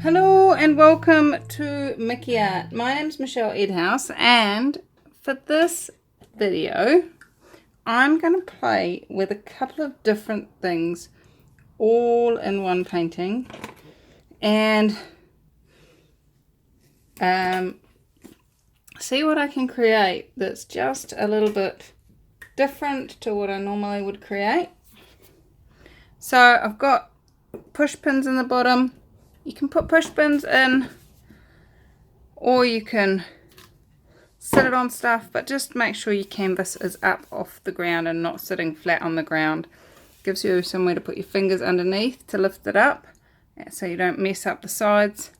Hello and welcome to Mickey Art. My name's Michelle Edhouse, and for this video I'm going to play with a couple of different things all in one painting and see what I can create that's just a little bit different to what I normally would create. So I've got push pins in the bottom. You can put push pins in, or you can sit it on stuff, but just make sure your canvas is up off the ground and not sitting flat on the ground. Gives you somewhere to put your fingers underneath to lift it up so you don't mess up the sides,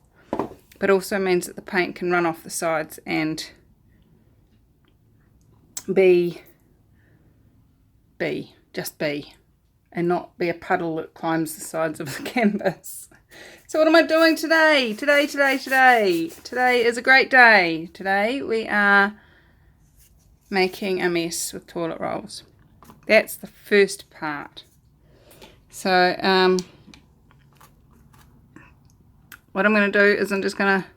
but also means that the paint can run off the sides and just be, and not be a puddle that climbs the sides of the canvas. So what am I doing today? Today is a great day. Today we are making a mess with toilet rolls. That's the first part. So what I'm going to do is I'm just going to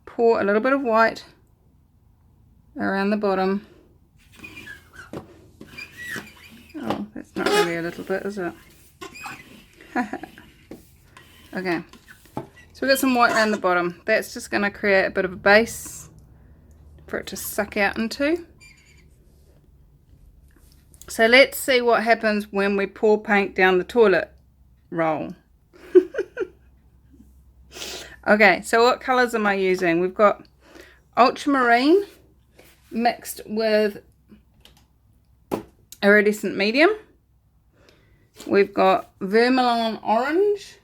pour a little bit of white around the bottom. Oh, that's not really a little bit, is it? Okay, so we've got some white around the bottom. That's just going to create a bit of a base for it to suck out into. So let's see what happens when we pour paint down the toilet roll. Okay, so what colours am I using? We've got ultramarine mixed with iridescent medium. We've got vermilion orange.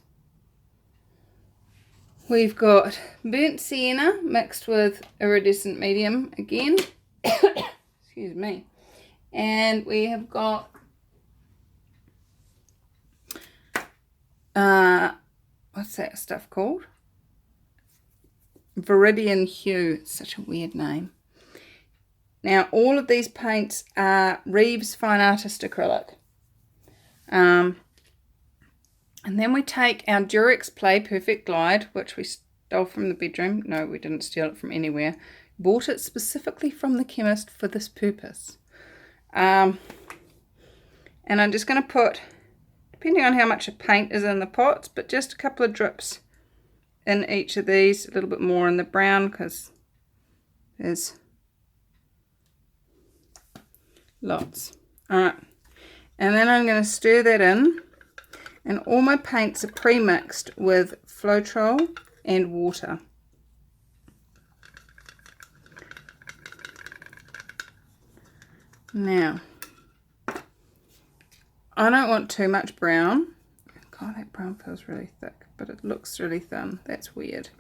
We've got burnt sienna mixed with iridescent medium again. Excuse me. And we have got what's that stuff called? Viridian hue. It's such a weird name. Now all of these paints are Reeves Fine Artist acrylic. And then we take our Durex Play Perfect Glide, which we stole from the bedroom. No, we didn't steal it from anywhere. Bought it specifically from the chemist for this purpose. And I'm just going to put, depending on how much of paint is in the pots, but just a couple of drips in each of these. A little bit more in the brown because there's lots. Alright. And then I'm going to stir that in. And all my paints are pre-mixed with Floetrol and water. Now, I don't want too much brown. God, that brown feels really thick, but it looks really thin. That's weird.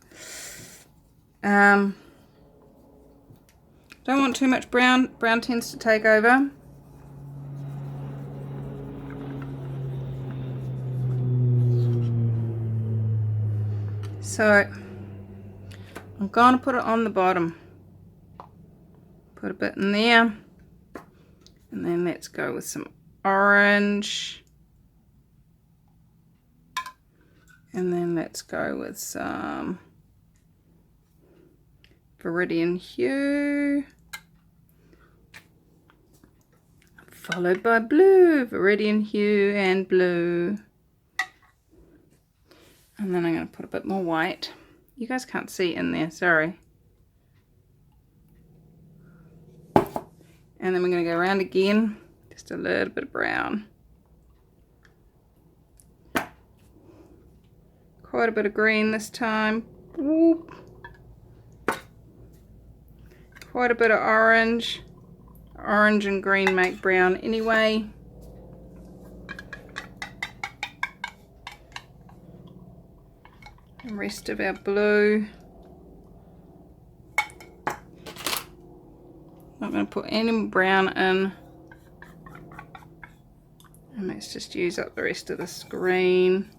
Don't want too much brown. Brown tends to take over. So I'm going to put it on the bottom. Put a bit in there. And then let's go with some orange. And then let's go with some Viridian hue. Followed by blue. Viridian hue and blue. And then I'm going to put a bit more white. You guys can't see in there, sorry. And then we're going to go around again. Just a little bit of brown. Quite a bit of green this time. Whoop. Quite a bit of orange. Orange and green make brown anyway. The rest of our blue. Not going to put any more brown in. And let's just use up the rest of this green.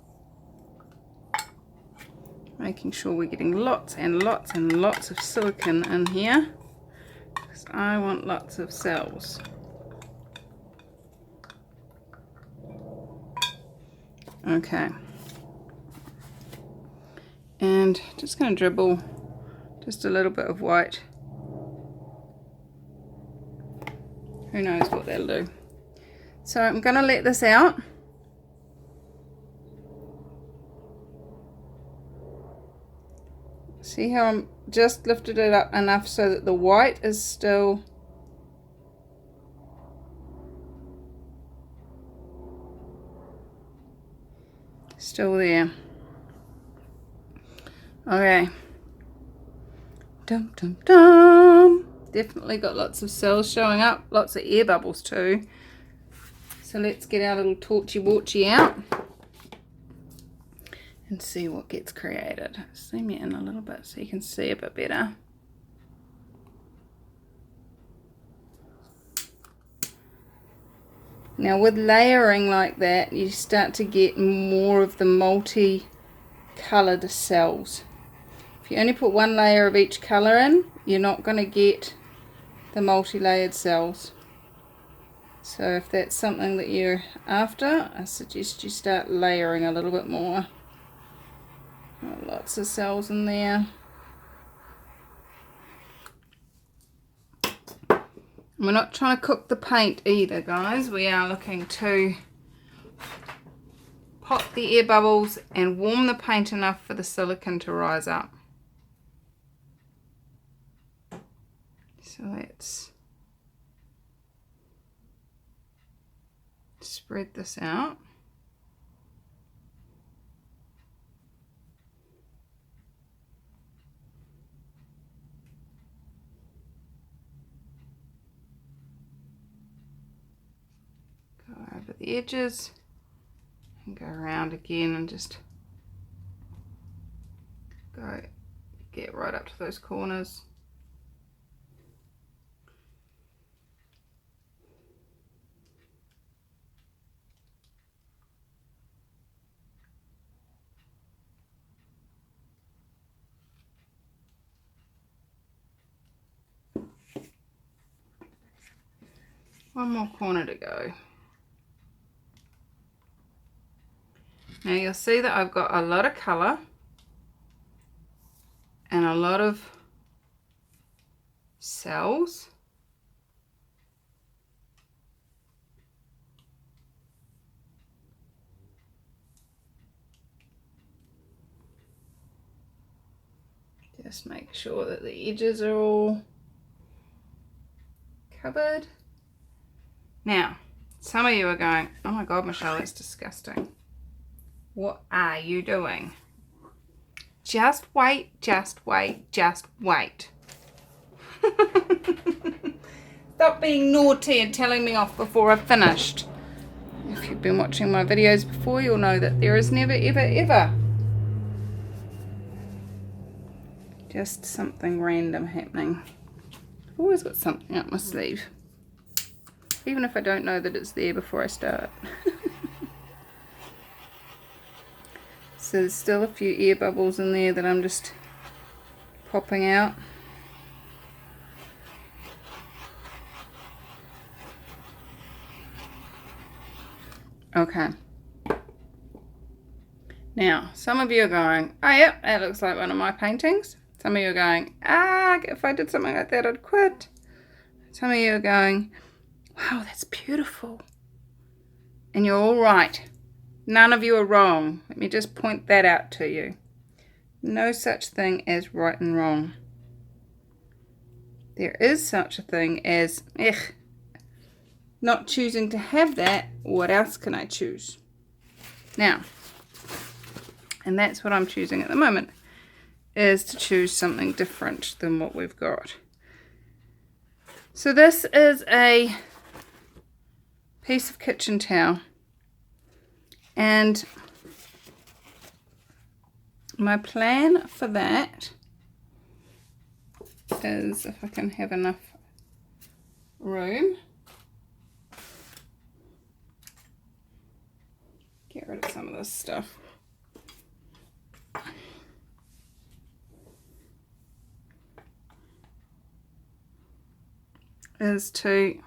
Making sure we're getting lots and lots and lots of silicone in here. Because I want lots of cells. Okay. And just going to dribble just a little bit of white. Who knows what that'll do. So I'm going to let this out. See how I'm just lifted it up enough so that the white is still there. Okay. Dum dum dum. Definitely got lots of cells showing up, lots of air bubbles too. So let's get our little torchy warchy out and see what gets created. Zoom it in a little bit so you can see a bit better. Now with layering like that, you start to get more of the multi-coloured cells. If you only put one layer of each colour in, you're not going to get the multi-layered cells. So if that's something that you're after, I suggest you start layering a little bit more. Oh, lots of cells in there. We're not trying to cook the paint either, guys. We are looking to pop the air bubbles and warm the paint enough for the silicone to rise up. So let's spread this out. Go over the edges and go around again and just get right up to those corners. One more corner to go. Now you'll see that I've got a lot of colour and a lot of cells. Just make sure that the edges are all covered. Now, some of you are going, oh my God, Michelle, that's disgusting. What are you doing? Just wait, just wait, just wait. Stop being naughty and telling me off before I've finished. If you've been watching my videos before, you'll know that there is never, ever, ever just something random happening. I've always got something up my sleeve, even if I don't know that it's there before I start. So there's still a few air bubbles in there that I'm just popping out. Okay. Now, some of you are going, oh yep, that looks like one of my paintings. Some of you are going, if I did something like that, I'd quit. Some of you are going, wow, that's beautiful. And you're all right. None of you are wrong. Let me just point that out to you. No such thing as right and wrong. There is such a thing as, not choosing to have that. What else can I choose? Now, and that's what I'm choosing at the moment, is to choose something different than what we've got. So this is a piece of kitchen towel. And my plan for that is, if I can have enough room, get rid of some of this stuff. Is to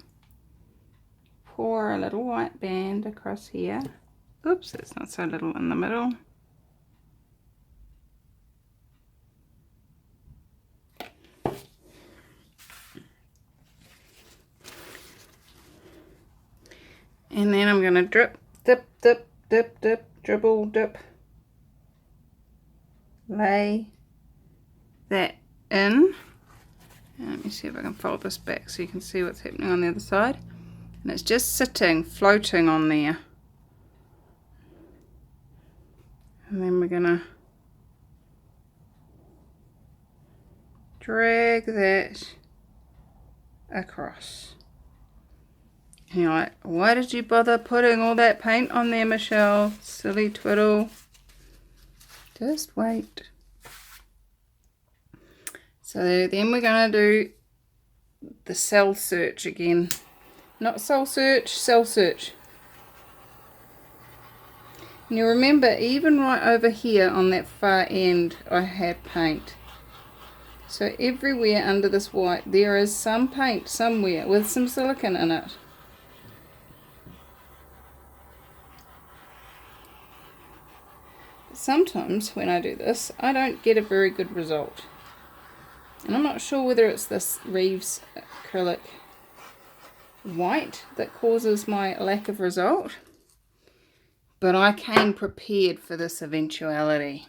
pour a little white band across here. Oops, that's not so little in the middle. And then I'm going to drip, dip, dip, dip, dip, dribble, dip. Lay that in. And let me see if I can fold this back so you can see what's happening on the other side. And it's just sitting, floating on there. And then we're going to drag that across. And you're like, why did you bother putting all that paint on there, Michelle? Silly twiddle. Just wait. So then we're going to do the cell search again. Not soul search, cell search. And you remember, even right over here on that far end, I had paint. So everywhere under this white, there is some paint somewhere with some silicone in it. Sometimes when I do this, I don't get a very good result. And I'm not sure whether it's this Reeves acrylic white that causes my lack of result. But I came prepared for this eventuality.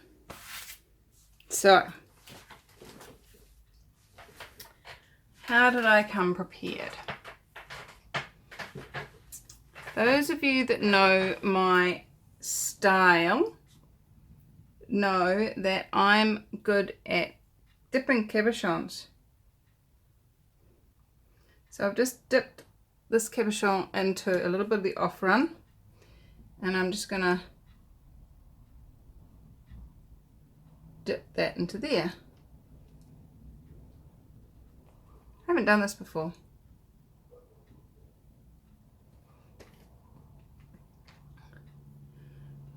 So, how did I come prepared? Those of you that know my style know that I'm good at dipping cabochons. So I've just dipped this cabochon into a little bit of the off run, and I'm just going to dip that into there. I haven't done this before.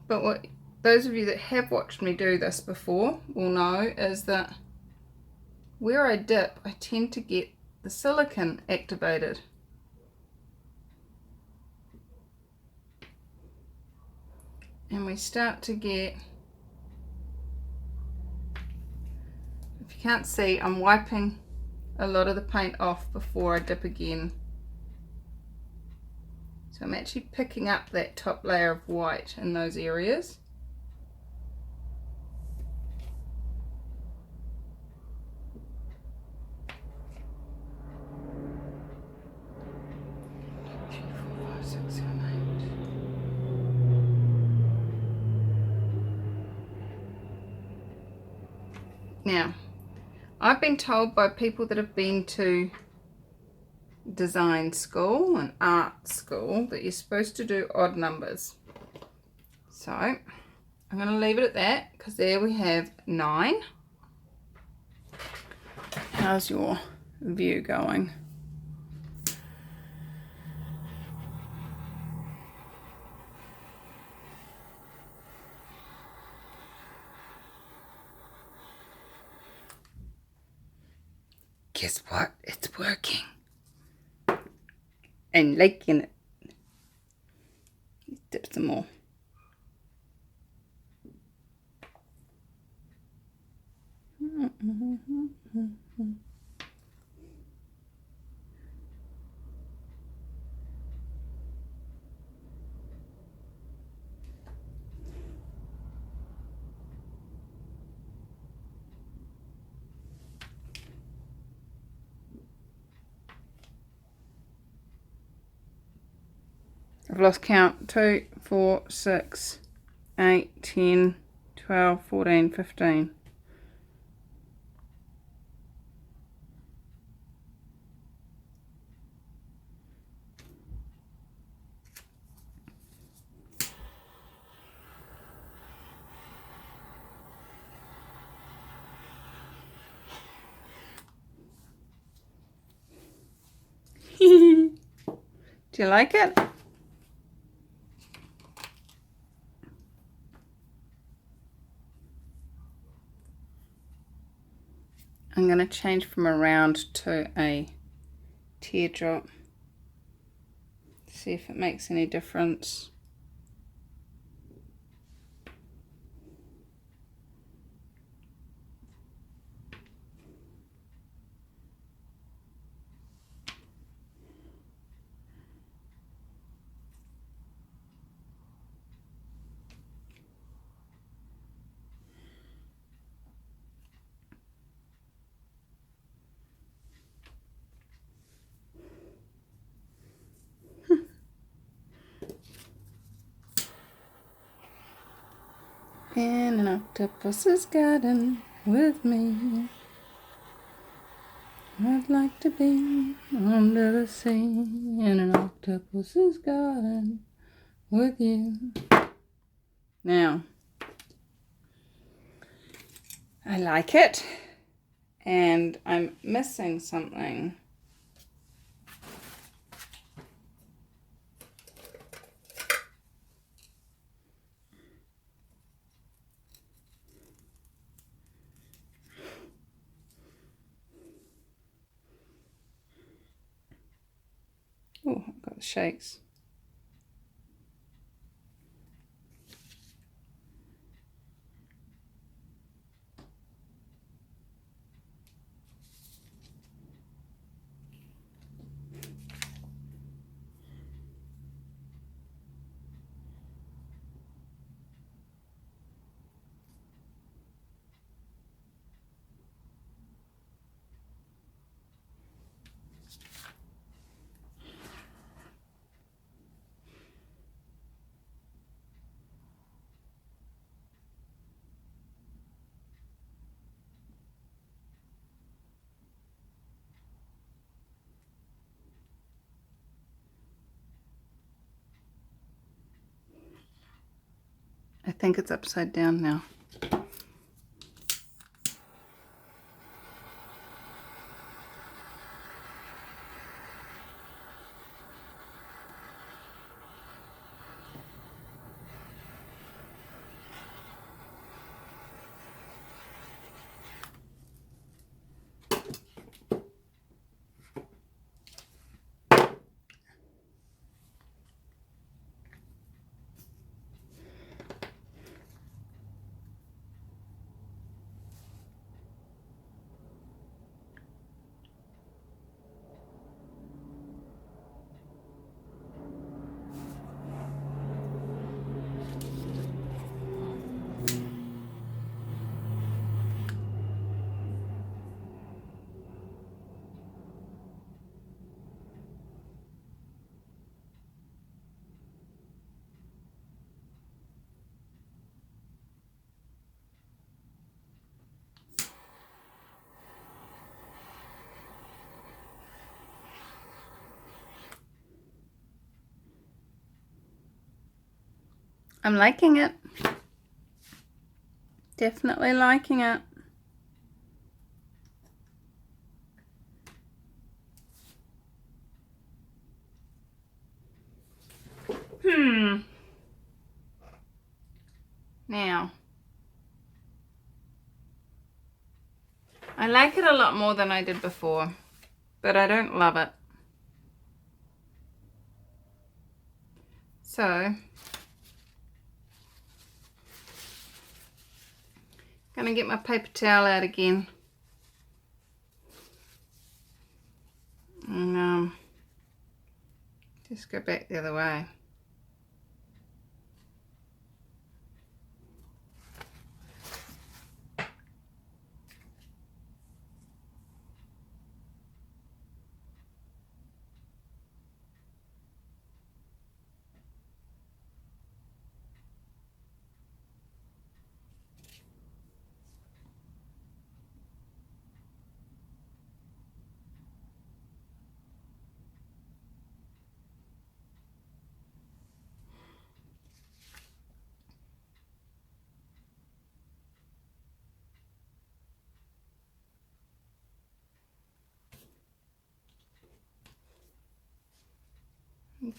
But what those of you that have watched me do this before will know is that where I dip, I tend to get the silicone activated. And we start to get, if you can't see, I'm wiping a lot of the paint off before I dip again. So I'm actually picking up that top layer of white in those areas. Now, I've been told by people that have been to design school and art school that you're supposed to do odd numbers. So, I'm going to leave it at that because there we have 9. How's your view going? Guess what? It's working. And liking it. Let's dip some more. I've lost count. 2, 4, 6, 8, 10, 12, 14, 15. Do you like it? I'm going to change from a round to a teardrop. See if it makes any difference. In an octopus's garden with me. I'd like to be under the sea in an octopus's garden with you. Now, I like it, and I'm missing something. Oh, I've got the shakes. I think it's upside down now. I'm liking it. Definitely liking it. Now, I like it a lot more than I did before, but I don't love it. So, gonna get my paper towel out again. And just go back the other way.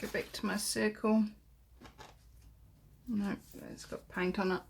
Go back to my circle. Nope, it's got paint on it.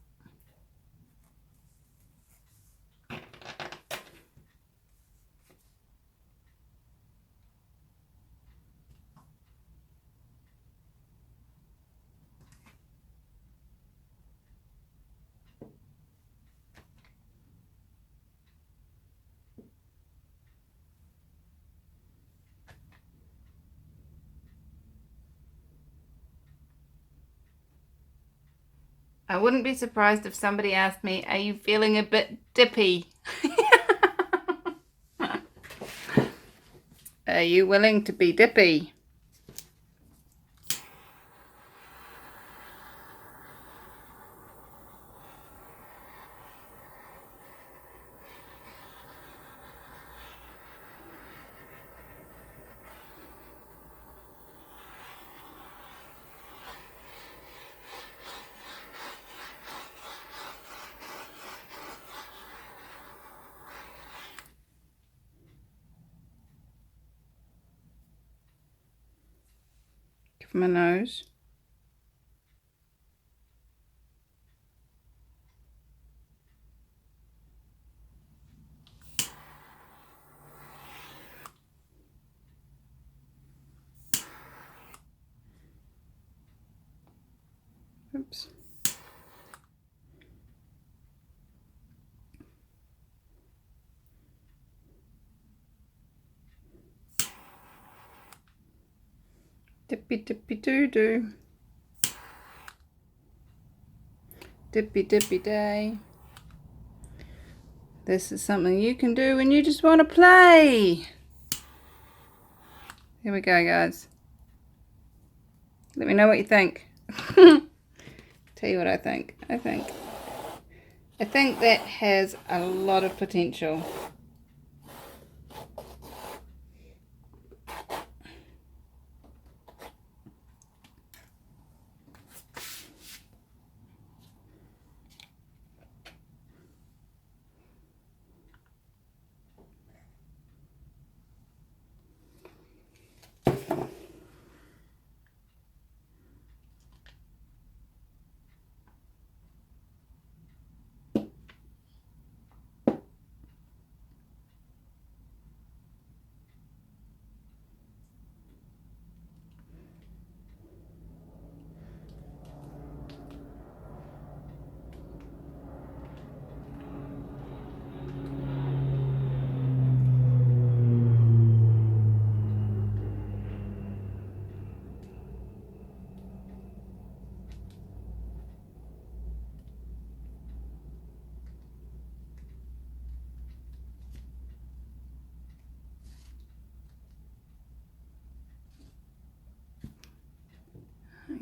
I wouldn't be surprised if somebody asked me, are you feeling a bit dippy? Are you willing to be dippy? for my nose. Oops. Dippy dippy doo doo. Dippy dippy day. This is something you can do when you just want to play. Here we go, guys. Let me know what you think. Tell you what I think. I think that has a lot of potential.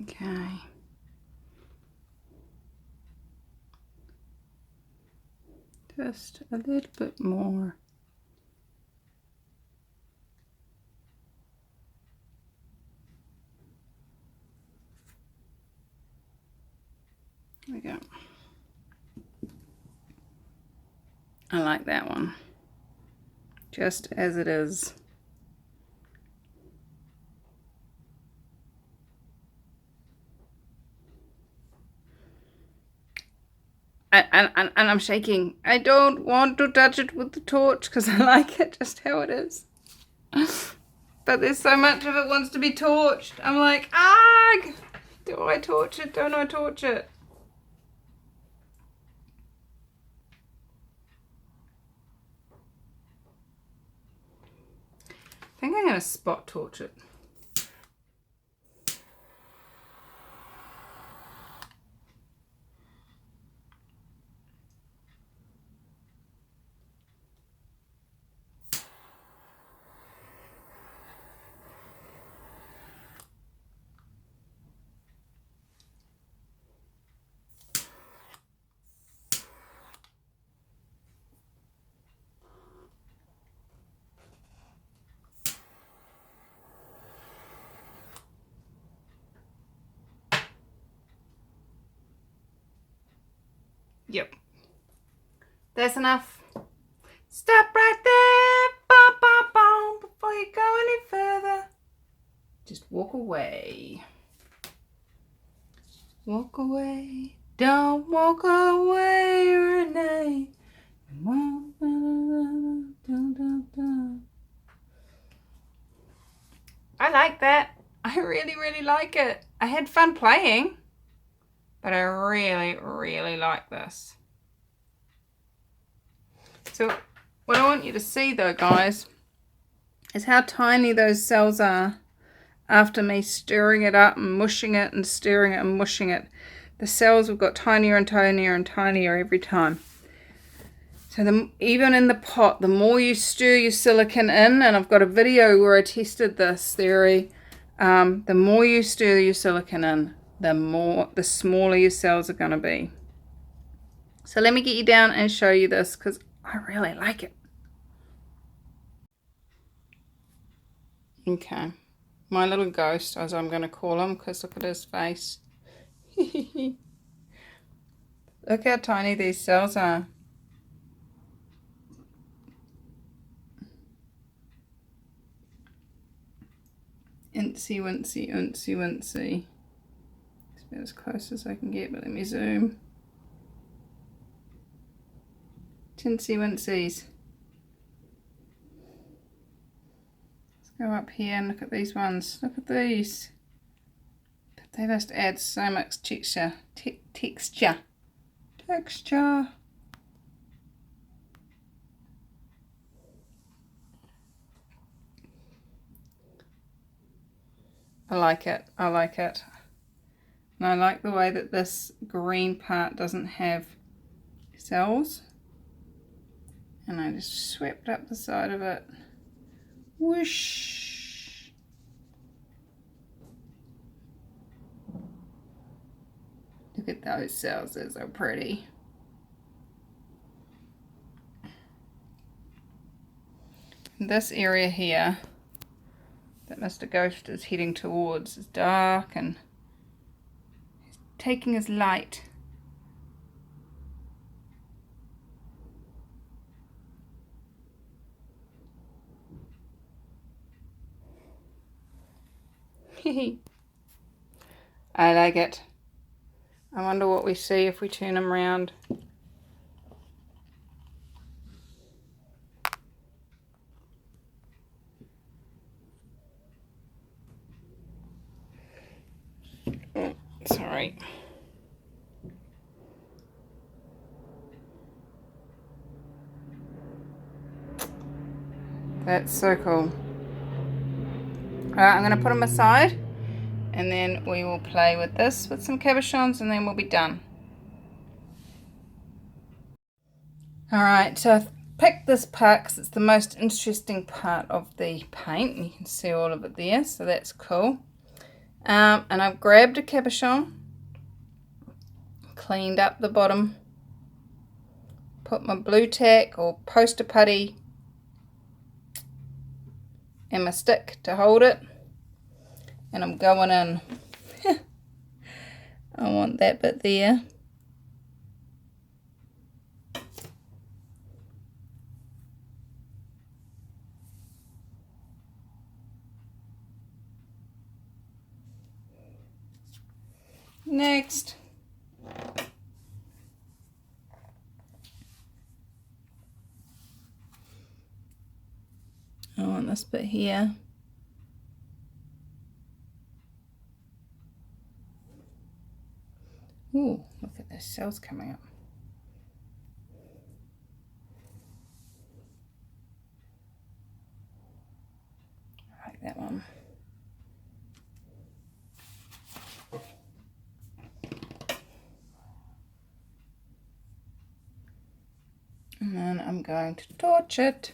Okay. Just a little bit more. There we go. I like that one. Just as it is. And I'm shaking. I don't want to touch it with the torch because I like it just how it is. But there's so much of it wants to be torched. I'm like, ah! Do I torch it? Don't I torch it? I think I'm going to spot torch it. Yep. That's enough. Stop right there. Bum, bum, bum, before you go any further. Just walk away. Walk away. Don't walk away, Renee. I like that. I really, really like it. I had fun playing. But I really, really like this. So what I want you to see though, guys, is how tiny those cells are after me stirring it up and mushing it and stirring it and mushing it. The cells have got tinier and tinier and tinier every time. So even in the pot, the more you stir your silicone in, and I've got a video where I tested this theory, the more you stir your silicone in, the smaller your cells are going to be. So let me get you down and show you this because I really like it. Okay, my little ghost, as I'm going to call him, because look at his face. Look how tiny these cells are. Incy wincy, incy wincy. It's about as close as I can get, but let me zoom. Tinsy wincies. Let's go up here and look at these ones. Look at these. They just add so much texture. Texture. I like it. I like it. And I like the way that this green part doesn't have cells. And I just swept up the side of it. Whoosh. Look at those cells, they're so pretty. And this area here that Mr. Ghost is heading towards is dark and he's taking his light. I like it. I wonder what we see if we turn him round. Oh, sorry. That's so cool. Alright, I'm going to put him aside and then we will play with this with some cabochons and then we'll be done. Alright, so I've picked this part because it's the most interesting part of the paint. You can see all of it there, so that's cool. And I've grabbed a cabochon, cleaned up the bottom, put my blue tack or poster putty and my stick to hold it, and I'm going in. I want that bit there. Next. I want this bit here. Ooh, look at those cells coming up. I like that one. And then I'm going to torch it.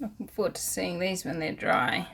Looking forward to seeing these when they're dry.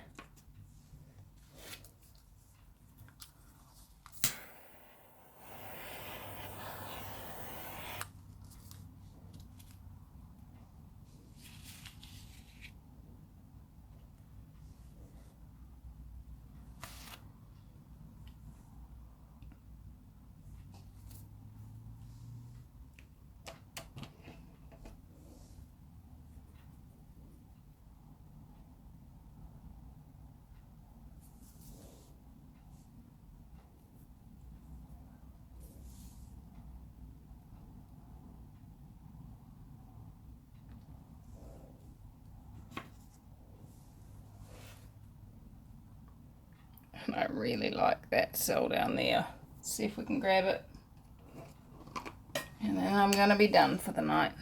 don't really like that cell down there. Let's see if we can grab it. And then I'm going to be done for the night.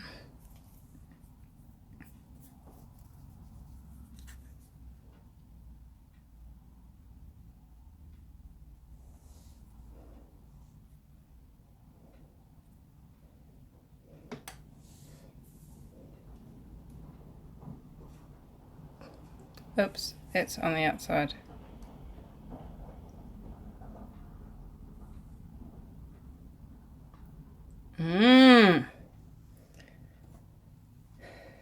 Oops, that's on the outside.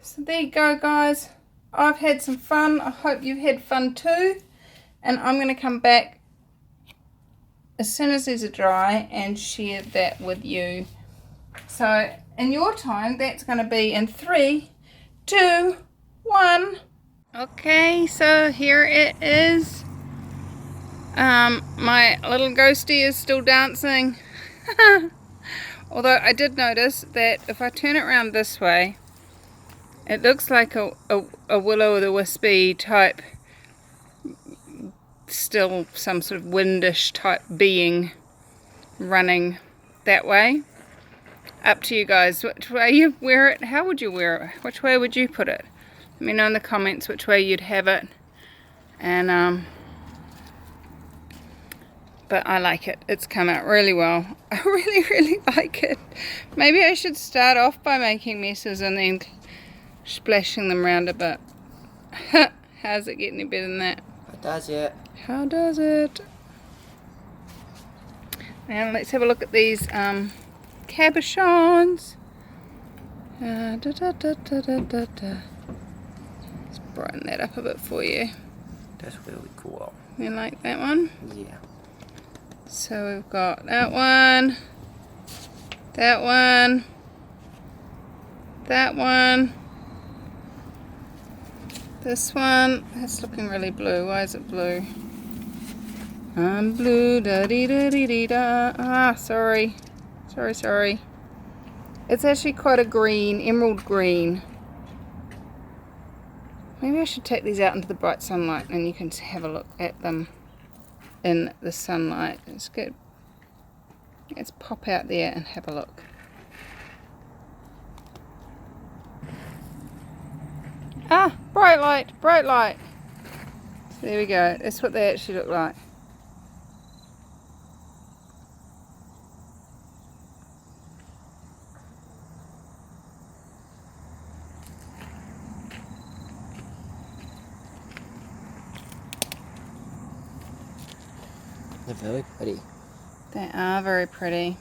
So there you go, guys. I've had some fun. I hope you've had fun too. And I'm going to come back as soon as these are dry and share that with you. So in your time, that's going to be in 3, 2, 1. Okay, so here it is. My little ghostie is still dancing. Although I did notice that if I turn it around this way, it looks like a will-o'-the-wispy type, still some sort of windish type being running that way. Up to you guys, which way you wear it, how would you wear it, which way would you put it? Let me know in the comments which way you'd have it. And but I like it. It's come out really well. I really like it. Maybe I should start off by making messes and then splashing them around a bit. How's it getting any better than that? It does, yeah. How does it? Now let's have a look at these cabochons. Let's brighten that up a bit for you. That's really cool. You like that one? Yeah. So we've got that one, that one, that one, this one. That's looking really blue. Why is it blue? I'm blue, da dee da dee dee da. Ah, sorry. It's actually quite a green, emerald green. Maybe I should take these out into the bright sunlight and you can have a look at them in the sunlight. It's good. Let's pop out there and have a look. Ah, bright light. So there we go. That's what they actually look like. They're very pretty. They are very pretty.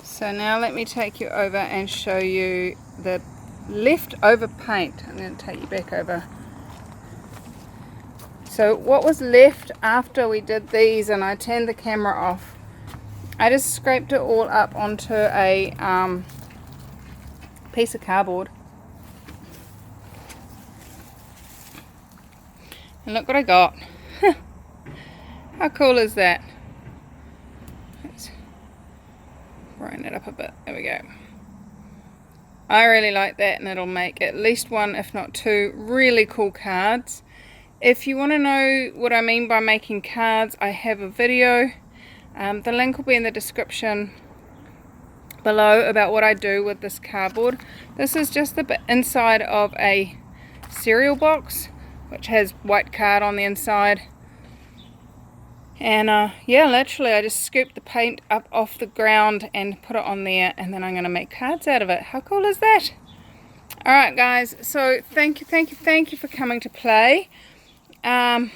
So now let me take you over and show you the leftover paint. I'm going to take you back over. So what was left after we did these and I turned the camera off, I just scraped it all up onto a piece of cardboard. And look what I got. How cool is that? Let's brighten it up a bit. There we go. I really like that, and it'll make at least one, if not two, really cool cards. If you want to know what I mean by making cards, I have a video. The link will be in the description below about what I do with this cardboard. This is just the inside of a cereal box, which has white card on the inside. And yeah, literally I just scooped the paint up off the ground and put it on there, and then I'm going to make cards out of it. How cool is that? Alright guys, so thank you for coming to play. It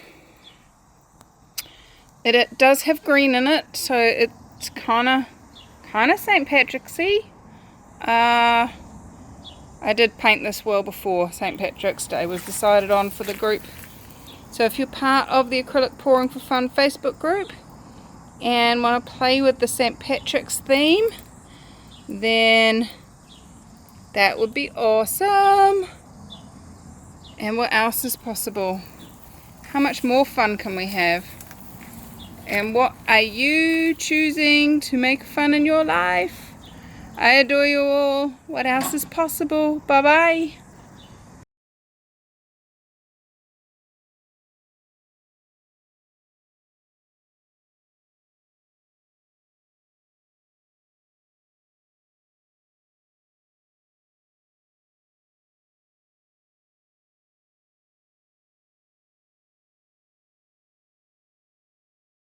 does have green in it, so it's kind of St. Patrick's-y. I did paint this well before St. Patrick's Day was decided on for the group. So if you're part of the Acrylic Pouring for Fun Facebook group and want to play with the St. Patrick's theme, then that would be awesome. And what else is possible? How much more fun can we have? And what are you choosing to make fun in your life? I adore you all. What else is possible? Bye bye.